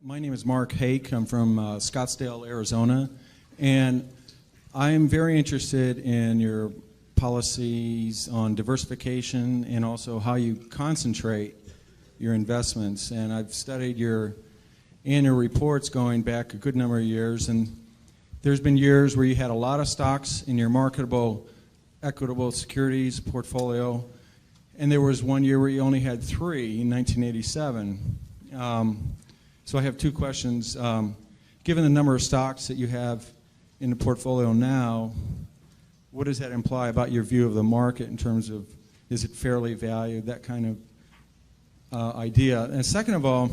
My name is Mark Hake. I'm from Scottsdale, Arizona, and I'm very interested in your policies on diversification and also how you concentrate your investments. And I've studied your annual reports going back a good number of years, and there's been years where you had a lot of stocks in your marketable equitable securities portfolio, and there was one year where you only had 3 in 1987. So I have 2 questions. Given the number of stocks that you have in the portfolio now, what does that imply about your view of the market in terms of, is it fairly valued, that kind of idea? And second of all,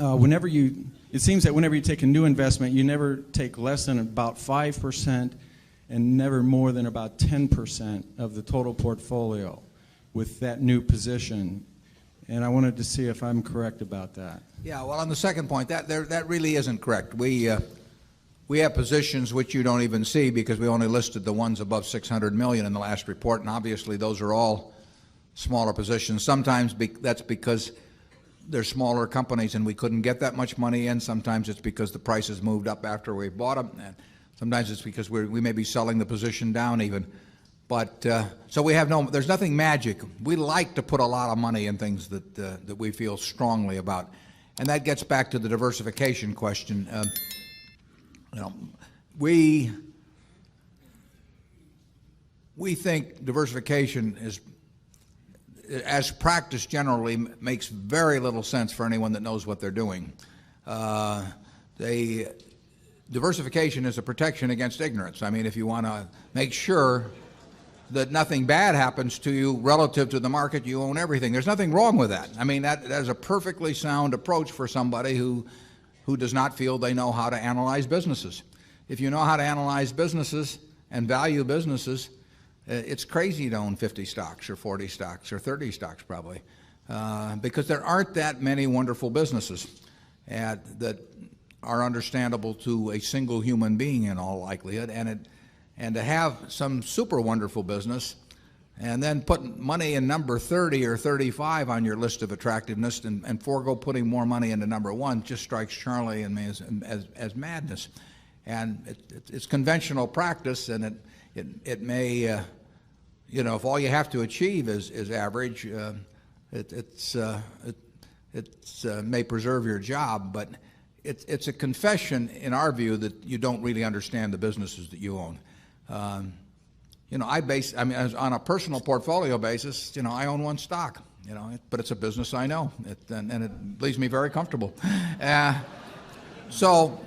it seems that whenever you take a new investment, you never take less than about 5% and never more than about 10% of the total portfolio with that new position. And I wanted to see if I'm correct about that. Yeah, well, on the second point, that really isn't correct. We have positions which you don't even see because we only listed the ones above 600 million in the last report, and obviously those are all smaller positions. Sometimes that's because they're smaller companies and we couldn't get that much money in. Sometimes it's because the prices moved up after we bought them, and sometimes it's because we may be selling the position down even. But so there's nothing magic. We like to put a lot of money in things that we feel strongly about, and that gets back to the diversification question. We think diversification is, as practiced generally, makes very little sense for anyone that knows what they're doing. Diversification is a protection against ignorance. I mean, if you want to make sure that nothing bad happens to you relative to the market, you own everything. There's nothing wrong with that. I mean, that is a perfectly sound approach for somebody who does not feel they know how to analyze businesses. If you know how to analyze businesses and value businesses, it's crazy to own 50 stocks or 40 stocks or 30 stocks probably, because there aren't that many wonderful businesses that are understandable to a single human being in all likelihood. And to have some super wonderful business and then put money in number 30 or 35 on your list of attractiveness and forego putting more money into number 1 just strikes Charlie and me as madness. And it's conventional practice, and it may, if all you have to achieve is average, it may preserve your job, but it's a confession in our view that you don't really understand the businesses that you own. On a personal portfolio basis, I own 1 stock, but it's a business I know, and it leaves me very comfortable. So,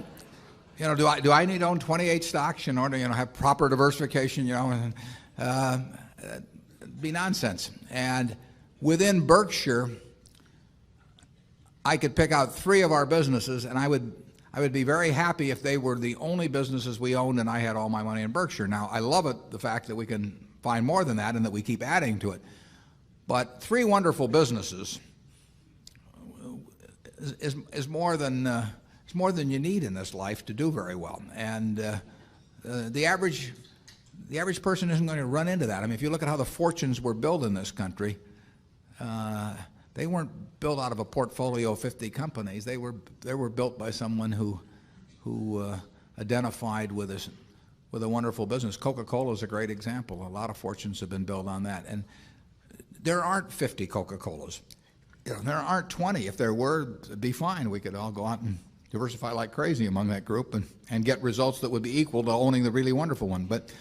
do I need to own 28 stocks in order to have proper diversification? It'd be nonsense. And within Berkshire, I could pick out 3 of our businesses, and I would be very happy if they were the only businesses we owned and I had all my money in Berkshire. Now, I love the fact that we can find more than that and that we keep adding to it. But 3 wonderful businesses is more than you need in this life to do very well. And the average person isn't going to run into that. I mean, if you look at how the fortunes were built in this country, they weren't built out of a portfolio of 50 companies. They were built by someone who identified with a wonderful business. Coca-Cola is a great example. A lot of fortunes have been built on that. And there aren't 50 Coca-Colas. There aren't 20. If there were, it'd be fine. We could all go out and diversify like crazy among that group and get results that would be equal to owning the really wonderful one. But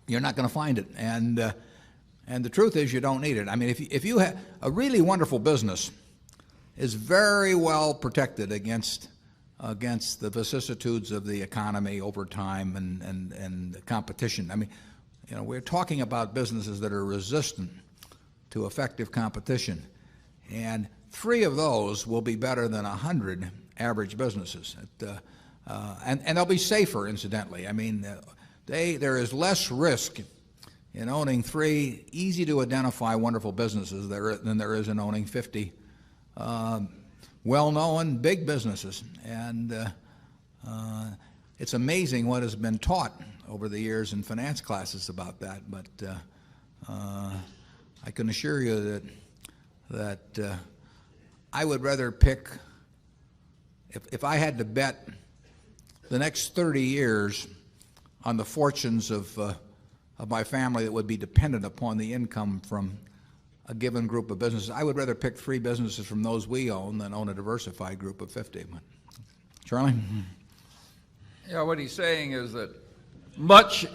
you're not going to find it. And the truth is, you don't need it. I mean, if you have a really wonderful business, is very well protected against the vicissitudes of the economy over time and competition. I mean, we're talking about businesses that are resistant to effective competition, and 3 of those will be better than 100 average businesses, and they'll be safer, incidentally. I mean, there is less risk in owning 3 easy to identify wonderful businesses than there is in owning 50 well-known big businesses. And it's amazing what has been taught over the years in finance classes about that. But I can assure you that I would rather pick if I had to bet the next 30 years on the fortunes of my family that would be dependent upon the income from a given group of businesses, I would rather pick 3 businesses from those we own than own a diversified group of 50. Charlie? Yeah, what he's saying is that much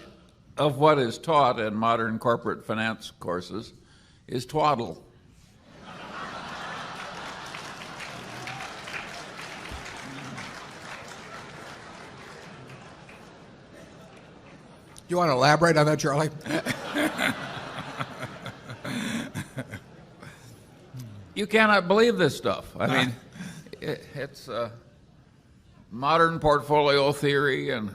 of what is taught in modern corporate finance courses is twaddle. You want to elaborate on that, Charlie? You cannot believe this stuff. I mean, it's modern portfolio theory, and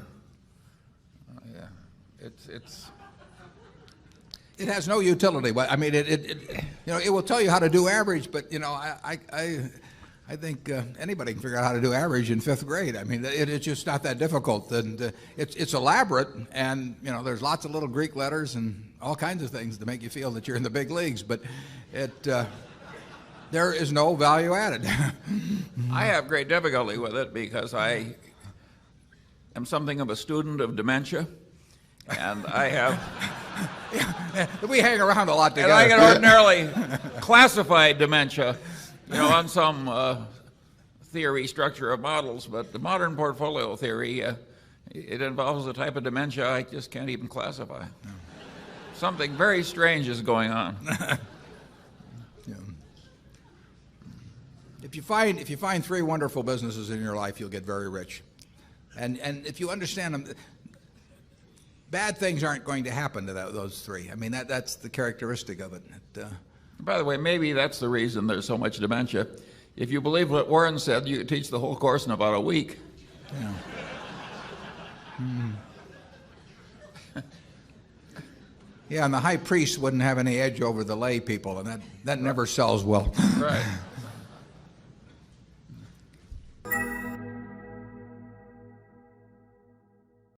it has no utility. I mean, it will tell you how to do average, but I think anybody can figure out how to do average in 5th grade. I mean, it's just not that difficult, and it's elaborate, and there's lots of little Greek letters and all kinds of things to make you feel that you're in the big leagues, but there is no value added. I have great difficulty with it because I am something of a student of dementia, and I have. We hang around a lot together. And I can ordinarily classify dementia, on some theory structure of models, but the modern portfolio theory, it involves a type of dementia I just can't even classify. No. Something very strange is going on. Yeah. If you find 3 wonderful businesses in your life, you'll get very rich, and if you understand them, bad things aren't going to happen to those 3. I mean, that's the characteristic of it. By the way, maybe that's the reason there's so much dementia. If you believe what Warren said, you could teach the whole course in about a week. Yeah. Yeah, and the high priest wouldn't have any edge over the lay people, and that never sells well. Right.